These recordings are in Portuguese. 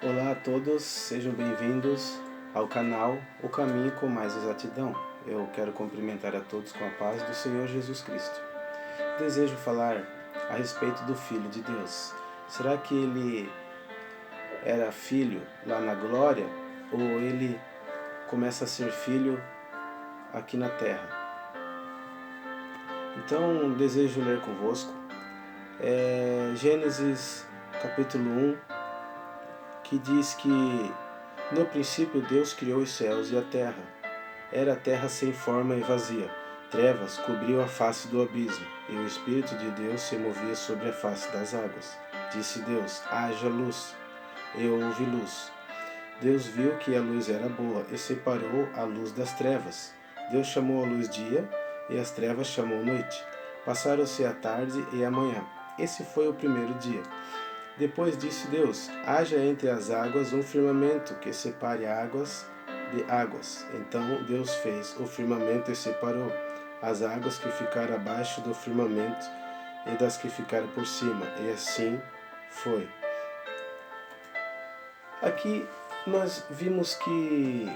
Olá a todos, sejam bem-vindos ao canal O Caminho com Mais Exatidão. Eu quero cumprimentar a todos com a paz do Senhor Jesus Cristo. Desejo falar a respeito do Filho de Deus. Será que ele era filho lá na glória ou ele começa a ser filho aqui na terra? Então, desejo ler convosco Gênesis capítulo 1, que diz que no princípio Deus criou os céus e a terra. Era a terra sem forma e vazia. Trevas cobriam a face do abismo, e o Espírito de Deus se movia sobre a face das águas. Disse Deus: haja luz. E houve luz. Deus viu que a luz era boa e separou a luz das trevas. Deus chamou a luz dia e as trevas chamou noite. Passaram-se a tarde e a manhã. Esse foi o primeiro dia. Depois disse Deus: haja entre as águas um firmamento que separe águas de águas. Então Deus fez o firmamento e separou as águas que ficaram abaixo do firmamento e das que ficaram por cima. E assim foi. Aqui nós vimos que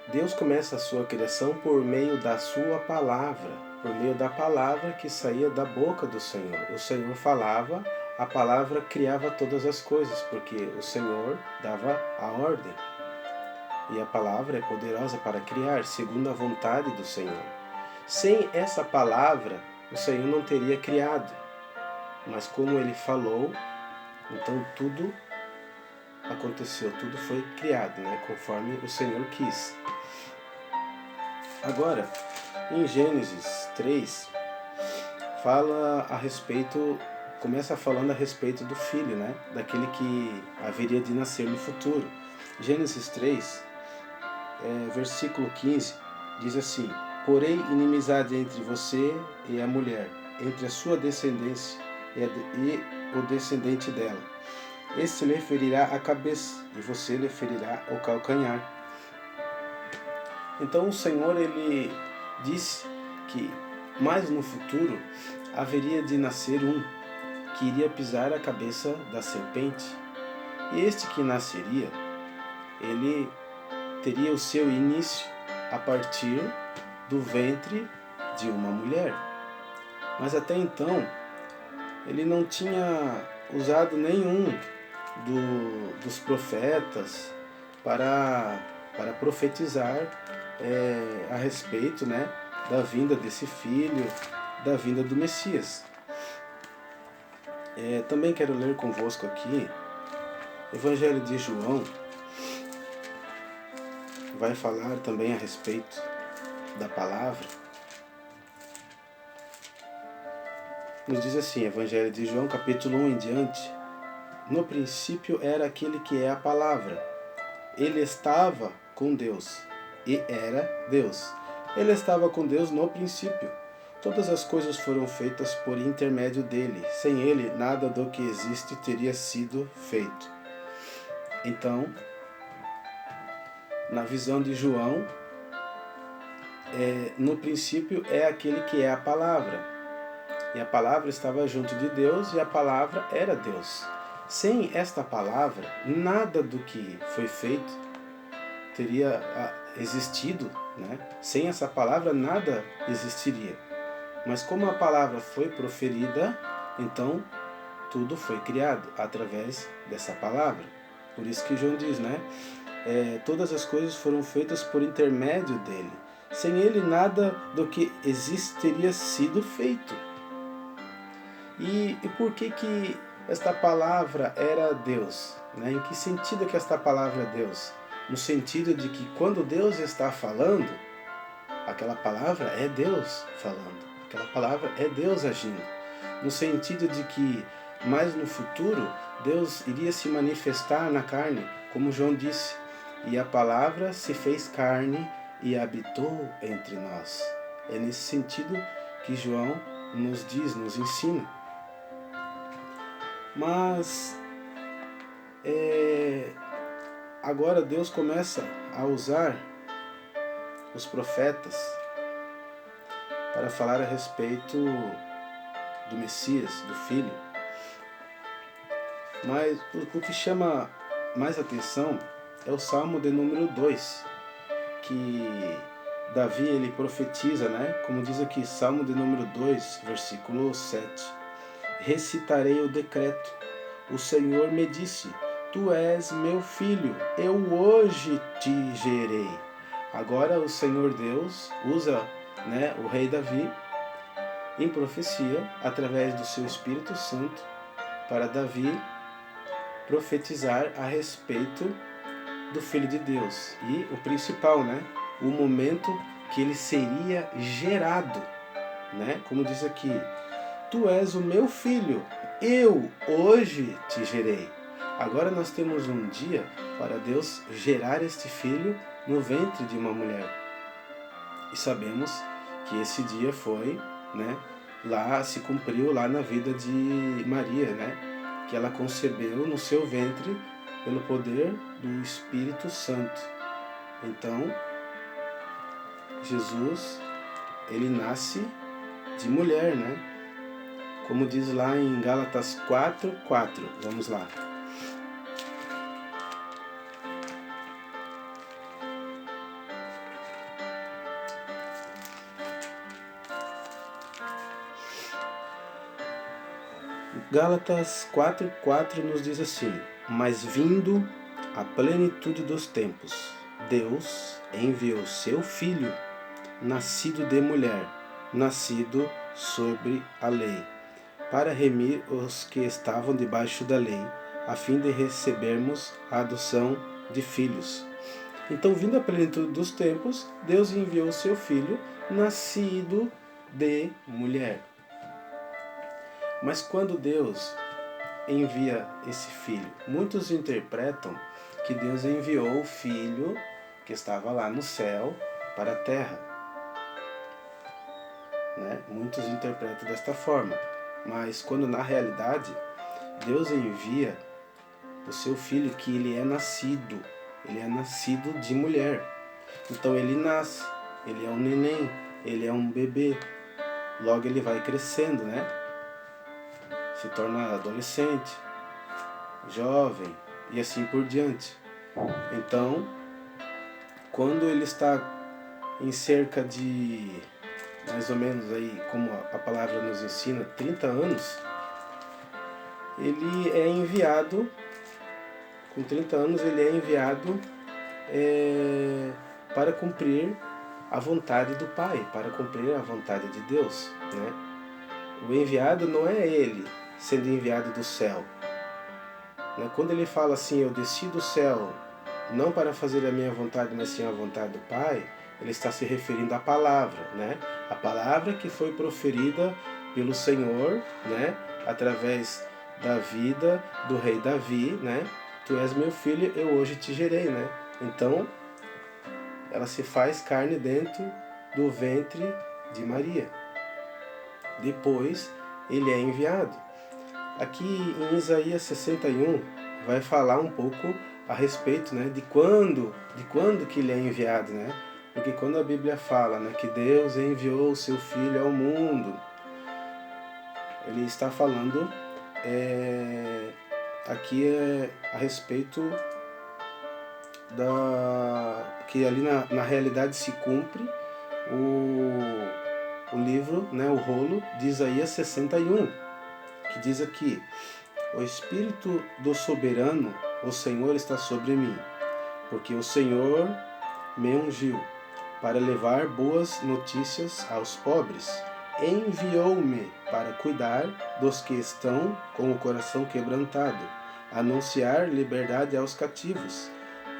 Deus começa a sua criação por meio da sua palavra, por meio da palavra que saía da boca do Senhor. O Senhor falava, a palavra criava todas as coisas, porque o Senhor dava a ordem. E a palavra é poderosa para criar, segundo a vontade do Senhor. Sem essa palavra, o Senhor não teria criado. Mas como Ele falou, então tudo aconteceu, tudo foi criado, conforme o Senhor quis. Agora, em Gênesis 3, começa falando a respeito do filho, daquele que haveria de nascer no futuro. Gênesis 3, versículo 15, diz assim: porém inimizade entre você e a mulher, entre a sua descendência e o descendente dela. Este lhe ferirá a cabeça e você lhe ferirá o calcanhar. Então o Senhor, ele disse que mais no futuro haveria de nascer um que iria pisar a cabeça da serpente. E este que nasceria, ele teria o seu início a partir do ventre de uma mulher. Mas até então, ele não tinha usado nenhum dos profetas para profetizar a respeito da vinda desse filho, da vinda do Messias. Também quero ler convosco aqui Evangelho de João. Vai falar também a respeito da palavra. Nos diz assim, Evangelho de João, capítulo 1 em diante: no princípio era aquele que é a palavra. Ele estava com Deus e era Deus. Ele estava com Deus no princípio. Todas as coisas foram feitas por intermédio dele. Sem ele, nada do que existe teria sido feito. Então, na visão de João, no princípio é aquele que é a palavra. E a palavra estava junto de Deus e a palavra era Deus. Sem esta palavra, nada do que foi feito teria existido. Sem essa palavra, nada existiria. Mas como a palavra foi proferida, então tudo foi criado através dessa palavra. Por isso que João diz, todas as coisas foram feitas por intermédio dele. Sem ele, nada do que existe teria sido feito. E por que esta palavra era Deus? Em que sentido que esta palavra é Deus? No sentido de que quando Deus está falando, aquela palavra é Deus falando. Aquela palavra é Deus agindo. No sentido de que, mais no futuro, Deus iria se manifestar na carne, como João disse, e a palavra se fez carne e habitou entre nós. É nesse sentido que João nos diz, nos ensina. Mas agora Deus começa a usar os profetas para falar a respeito do Messias, do Filho. Mas o que chama mais atenção é o Salmo de número 2, que Davi ele profetiza, né? Como diz aqui, Salmo de número 2, versículo 7. Recitarei o decreto. O Senhor me disse: Tu és meu filho, eu hoje te gerei. Agora o Senhor Deus usa, né, o rei Davi em profecia, através do seu Espírito Santo, para Davi profetizar a respeito do Filho de Deus. E o principal, né, o momento que ele seria gerado, né, como diz aqui, Tu és o meu filho, eu hoje te gerei. Agora nós temos um dia para Deus gerar este filho no ventre de uma mulher. E sabemos que esse dia foi, né, lá se cumpriu lá na vida de Maria, né, que ela concebeu no seu ventre pelo poder do Espírito Santo. Então, Jesus, ele nasce de mulher, né? Como diz lá em Gálatas 4:4. Vamos lá. Gálatas 4:4 nos diz assim: Mas vindo a plenitude dos tempos, Deus enviou seu Filho, nascido de mulher, nascido sobre a lei, para remir os que estavam debaixo da lei, a fim de recebermos a adoção de filhos. Então, vindo a plenitude dos tempos, Deus enviou seu Filho, nascido de mulher. Mas quando Deus envia esse Filho, muitos interpretam que Deus enviou o Filho que estava lá no céu para a terra. Né? Muitos interpretam desta forma. Mas quando na realidade Deus envia o seu Filho, que ele é nascido de mulher. Então ele nasce, ele é um neném, ele é um bebê. Logo ele vai crescendo, né? Se torna adolescente, jovem e assim por diante. Então, quando ele está em cerca de, mais ou menos aí, como a palavra nos ensina, 30 anos, ele é enviado, com 30 anos ele é enviado para cumprir a vontade do Pai, para cumprir a vontade de Deus, né? O enviado não é ele sendo enviado do céu. Quando ele fala assim, eu desci do céu, não para fazer a minha vontade, mas sim a vontade do Pai, ele está se referindo à palavra, né? A palavra que foi proferida pelo Senhor, né? Através da vida do rei Davi, né? Tu és meu filho, eu hoje te gerei, né? Então, ela se faz carne dentro do ventre de Maria. Depois, ele é enviado. Aqui em Isaías 61 vai falar um pouco a respeito, né, de quando que ele é enviado, né? Porque quando a Bíblia fala, né, que Deus enviou o seu Filho ao mundo, ele está falando aqui a respeito que ali na realidade se cumpre o livro, né, o rolo de Isaías 61, que diz aqui: O Espírito do Soberano, o Senhor está sobre mim, porque o Senhor me ungiu para levar boas notícias aos pobres. Enviou-me para cuidar dos que estão com o coração quebrantado, anunciar liberdade aos cativos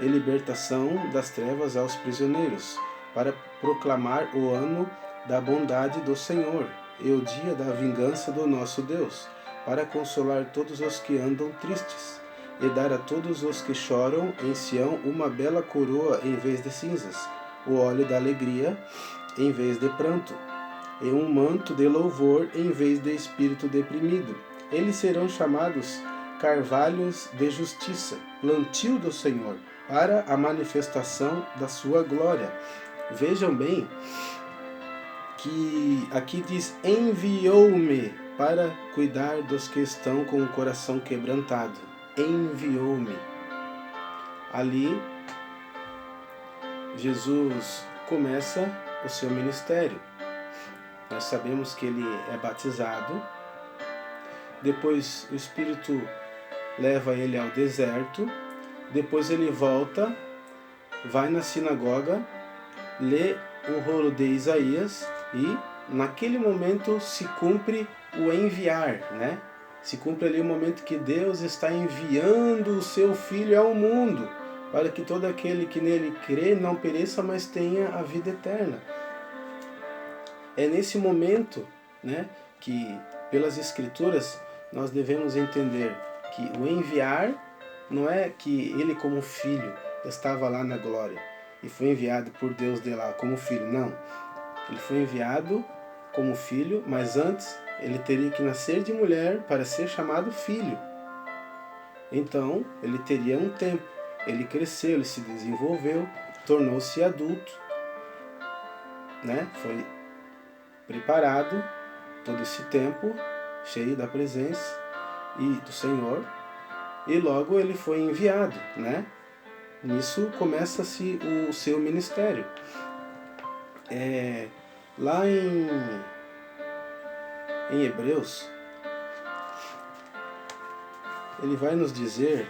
e libertação das trevas aos prisioneiros, para proclamar o ano da bondade do Senhor e o dia da vingança do nosso Deus, para consolar todos os que andam tristes, e dar a todos os que choram em Sião uma bela coroa em vez de cinzas, o óleo da alegria em vez de pranto, e um manto de louvor em vez de espírito deprimido. Eles serão chamados carvalhos de justiça, plantio do Senhor, para a manifestação da sua glória. Vejam bem que aqui diz: enviou-me para cuidar dos que estão com o coração quebrantado. enviou-me. Ali, Jesus começa o seu ministério. Nós sabemos que ele é batizado, depois o Espírito leva ele ao deserto, depois ele volta, vai na sinagoga, lê o rolo de Isaías e naquele momento se cumpre o enviar, né? Se cumpre ali o momento que Deus está enviando o seu Filho ao mundo, para que todo aquele que nele crê não pereça, mas tenha a vida eterna. É nesse momento, né, que pelas Escrituras nós devemos entender que o enviar não é que ele como filho estava lá na glória e foi enviado por Deus de lá como filho, não. Ele foi enviado como filho, mas antes ele teria que nascer de mulher para ser chamado filho. Então, ele teria um tempo. Ele cresceu, ele se desenvolveu, tornou-se adulto, né? Foi preparado todo esse tempo, cheio da presença e do Senhor, e logo ele foi enviado, né? Nisso começa-se o seu ministério. Lá em Hebreus, ele vai nos dizer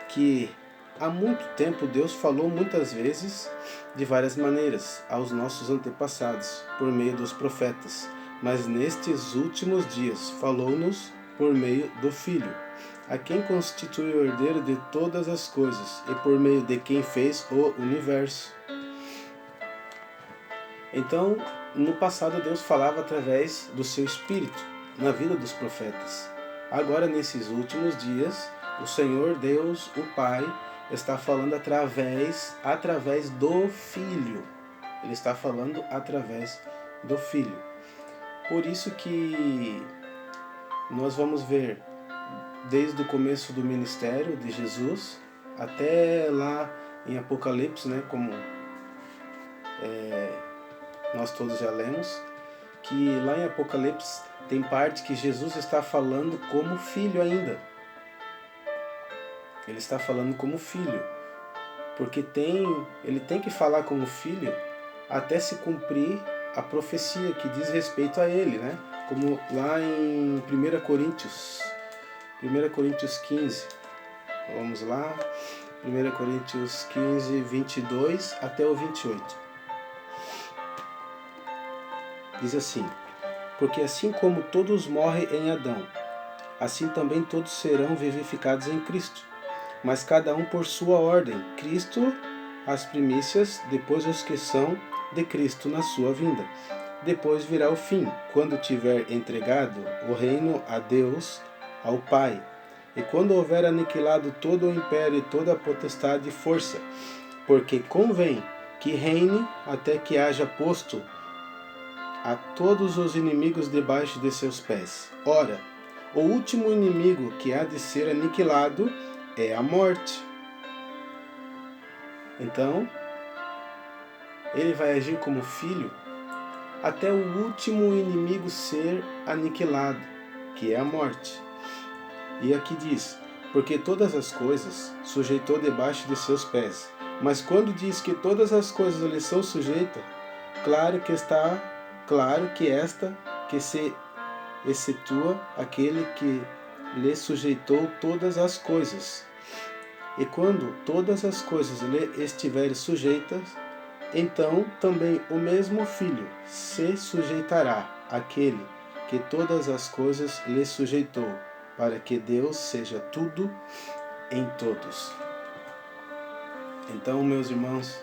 que há muito tempo Deus falou muitas vezes, de várias maneiras, aos nossos antepassados, por meio dos profetas, mas nestes últimos dias falou-nos por meio do Filho, a quem constitui o herdeiro de todas as coisas e por meio de quem fez o universo. Então, no passado Deus falava através do seu Espírito, na vida dos profetas. Agora, nesses últimos dias, o Senhor Deus, o Pai, está falando através do Filho. Ele está falando através do Filho. Por isso que nós vamos ver, desde o começo do ministério de Jesus, até lá em Apocalipse, né, como nós todos já lemos, que lá em Apocalipse tem parte que Jesus está falando como filho ainda. Ele está falando como filho, porque ele tem que falar como filho até se cumprir a profecia que diz respeito a ele, né? Como lá em 1 Coríntios 15. Vamos lá, 1 Coríntios 15, 22 até o 28. Diz assim: porque assim como todos morrem em Adão, assim também todos serão vivificados em Cristo. Mas cada um por sua ordem, Cristo as primícias, depois os que são de Cristo na sua vinda. Depois virá o fim, quando tiver entregado o reino a Deus, ao Pai, e quando houver aniquilado todo o império e toda a potestade e força, porque convém que reine até que haja posto a todos os inimigos debaixo de seus pés. Ora, o último inimigo que há de ser aniquilado é a morte. Então, ele vai agir como filho até o último inimigo ser aniquilado, que é a morte. E aqui diz: porque todas as coisas sujeitou debaixo de seus pés. Mas quando diz que todas as coisas lhe são sujeitas, claro que esta que se excetua aquele que lhe sujeitou todas as coisas. E quando todas as coisas lhe estiverem sujeitas, então também o mesmo Filho se sujeitará àquele que todas as coisas lhe sujeitou, para que Deus seja tudo em todos. Então, meus irmãos,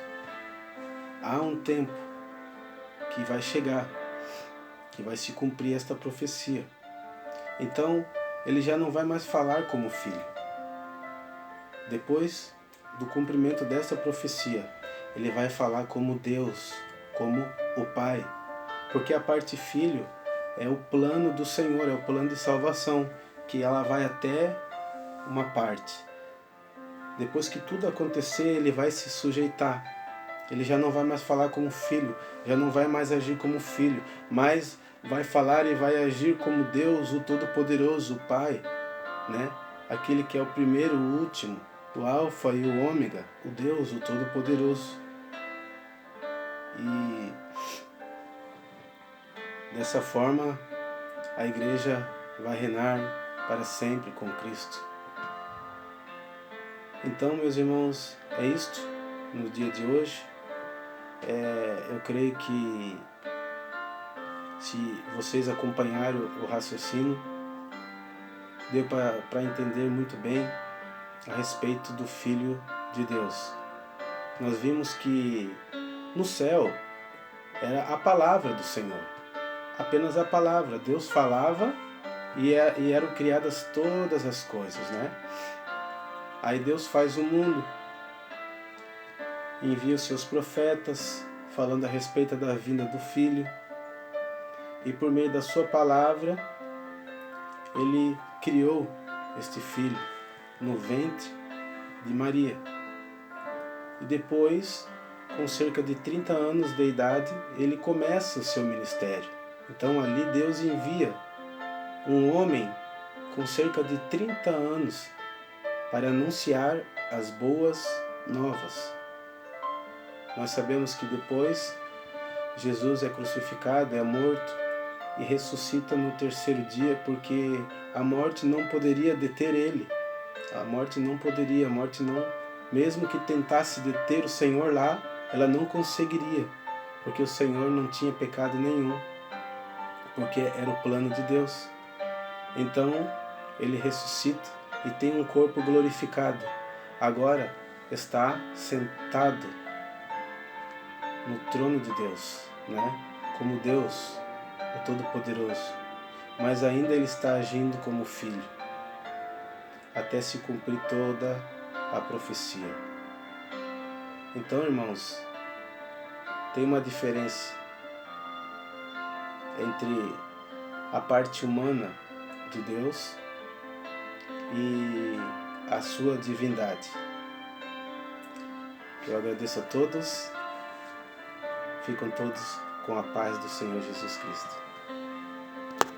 há um tempo que vai chegar, que vai se cumprir esta profecia. Então, ele já não vai mais falar como filho. Depois do cumprimento dessa profecia, ele vai falar como Deus, como o Pai. Porque a parte filho é o plano do Senhor, é o plano de salvação, que ela vai até uma parte. Depois que tudo acontecer, ele vai se sujeitar. Ele já não vai mais falar como filho, já não vai mais agir como filho, mas vai falar e vai agir como Deus, o Todo-Poderoso, o Pai, né? aquele que é o primeiro, o último, o Alfa e o Ômega, o Deus, o Todo-Poderoso. E dessa forma a igreja vai reinar para sempre com Cristo. Então, meus irmãos, é isto no dia de hoje. Eu creio que se vocês acompanharam o raciocínio, deu para entender muito bem a respeito do Filho de Deus. Nós vimos que no céu era a palavra do Senhor, apenas a palavra. Deus falava e eram criadas todas as coisas, né? Aí Deus faz o mundo, envia os seus profetas falando a respeito da vinda do Filho, e por meio da sua palavra Ele criou este Filho no ventre de Maria. E depois, com cerca de 30 anos de idade, Ele começa o seu ministério. Então ali Deus envia um homem com cerca de 30 anos para anunciar as boas novas. Nós sabemos que depois Jesus é crucificado, é morto e ressuscita no terceiro dia, porque a morte não poderia deter ele. A morte não, mesmo que tentasse deter o Senhor lá, ela não conseguiria, porque o Senhor não tinha pecado nenhum, porque era o plano de Deus. Então ele ressuscita e tem um corpo glorificado. Agora está sentado no trono de Deus, né? Como Deus, o Todo-Poderoso. Mas ainda ele está agindo como filho, até se cumprir toda a profecia. Então, irmãos, tem uma diferença entre a parte humana de Deus e a sua divindade. Eu agradeço a todos. Ficam todos com a paz do Senhor Jesus Cristo.